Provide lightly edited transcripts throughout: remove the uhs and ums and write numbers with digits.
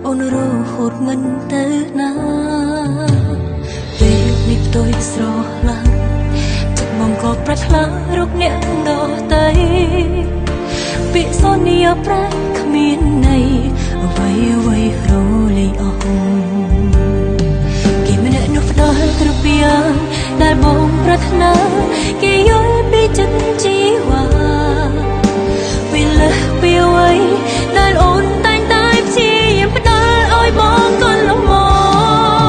អូនរហូតមិនទៅណាពេលនេះផ្ទុយស្រឡាញ់ចិត្តមកក៏ប្រាថ្នារកអ្នកដទៃពាក្យសន្យាប្រាក់គ្មានន័យអ្វីរលាយអស់គេម្នាក់នោះផ្ដល់គ្រប់យ៉ាងដែលបងប្រាថ្នាគេយល់ពីចិត្តជីវ៉ាពេលលើសពីអ្វីដែលអូនតែងតែព្យាយាមផ្ដល់ឲ្យបងកន្លងម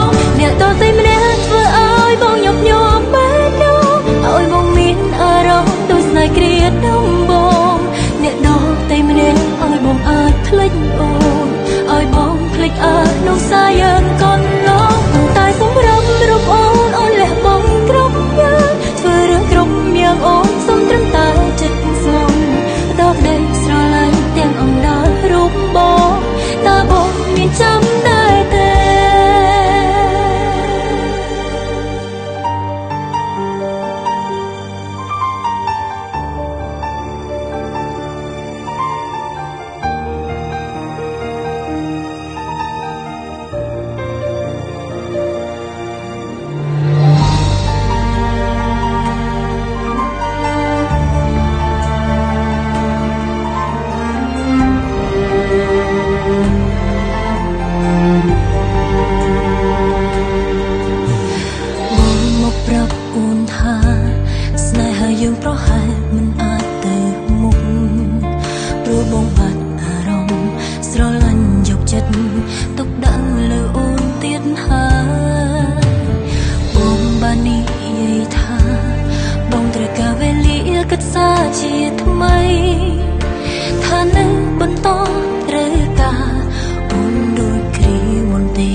កអ្នកដទៃម្នាក់ធ្វើឲ្យបងញាប់ញ័របេះដូងឲ្យបងមានអារម្មណ៍ដូចស្នេហ៍គ្រាដំបូងអ្នកដទៃម្នាក់ឲ្យបងអាចភ្លេចអូនឲ្យបងភ្លេចអនុស្សាវរីយ៍កន្លងតែសម្រាប់រូបអូនលះបង់គ្រប់យ៉ាងធ្វើរឿងគ្រប់យ៉ាងអូនសុំត្រឹមតែចិត្តស្មោះដល់ក្តីស្រឡាញ់ទាំងអំណររូបបងតើបងមានចាំដែរទេយើងប្រហែលមិនអាចទៅមុខព្រោះបងបាត់អារម្មណ៍ស្រឡាញ់យកចិត្តទុកដាក់លើអូនទៀតហើយបងបាននិយាយថាបងត្រូវការវេលាគិតសាជាថ្មីថានឹងបន្តត្រូវការអូនដូចគ្រាមុនទេ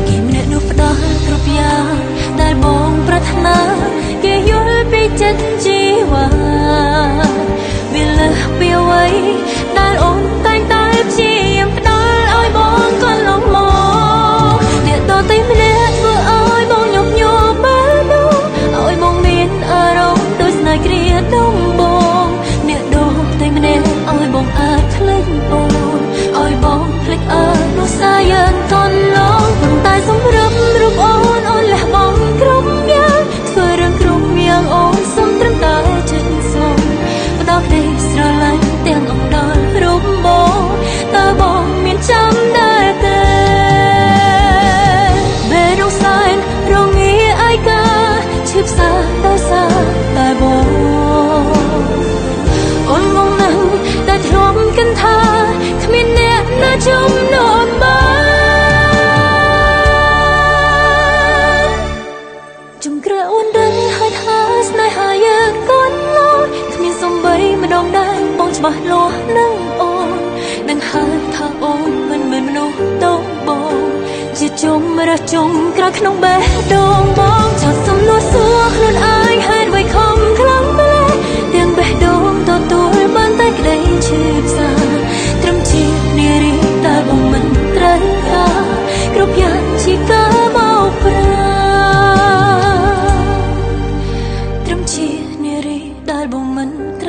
គេម្នាក់នោះផ្ដល់គ្រប់យ៉ាងដែលបងប្រាថ្នាគេយល់ពីចិត្តជីវ៉ាវាលើសពីអ្វីដែលអូនតែងតែព្យាយាមផ្ដល់ឲ្យបងកន្លងមកអ្នកដទៃម្នាក់ធ្វើឲ្យបងញាប់ញ័របេះដូងឲ្យបងមានអារម្មណ៍ដូចស្នេហ៍គ្រាដំបូងអ្នកដទៃម្នាក់ឲ្យបងអាចភ្លេចអូនឲ្យបងភ្លេចអនុស្សាវរីយ៍កន្លងតែសម្រាប់រូបអូនលះបង់គ្រប់យ៉ាងធ្វើរឿងគ្រប់យ៉ាងអូនសុំត្រឹមតែចិត្តស្មោះផ្ដល់ក្តីស្រឡាញ់ទាំងអំណររូបបងតើបងមានចាំដែរទេបែរនោះសែនរងាឯកាឈឺផ្សាដោយសារតែបងអូនងងណាស់តែធ្លាប់គិតថាគ្មានអ្នកណាចំណូលបានជំក្រៅអូនដឹងហើយថាស្នេហាយើងកូនឡោគ្មានសំបីម្ដងដែរបងច្បាស់លាស់នឹងអូនដឹងហើយថាអូនមិនមែនមនុស្សតូចបងជាជុំរះជុំក្រៅក្នុងបេះដូងបងចោទសំណួរសួរខ្លួនឯងហេតុអ្វីខំខ្លាំងម្ល៉េះទាំងបេះដូងទទួលបានតែក្តីឈឺផ្សាត្រឹមជានារីតែបងមិនត្រូវការគ្រប់យ៉ាងជាការមកប្រាត្រឹមជានារីដែលបងមិនត្រូវ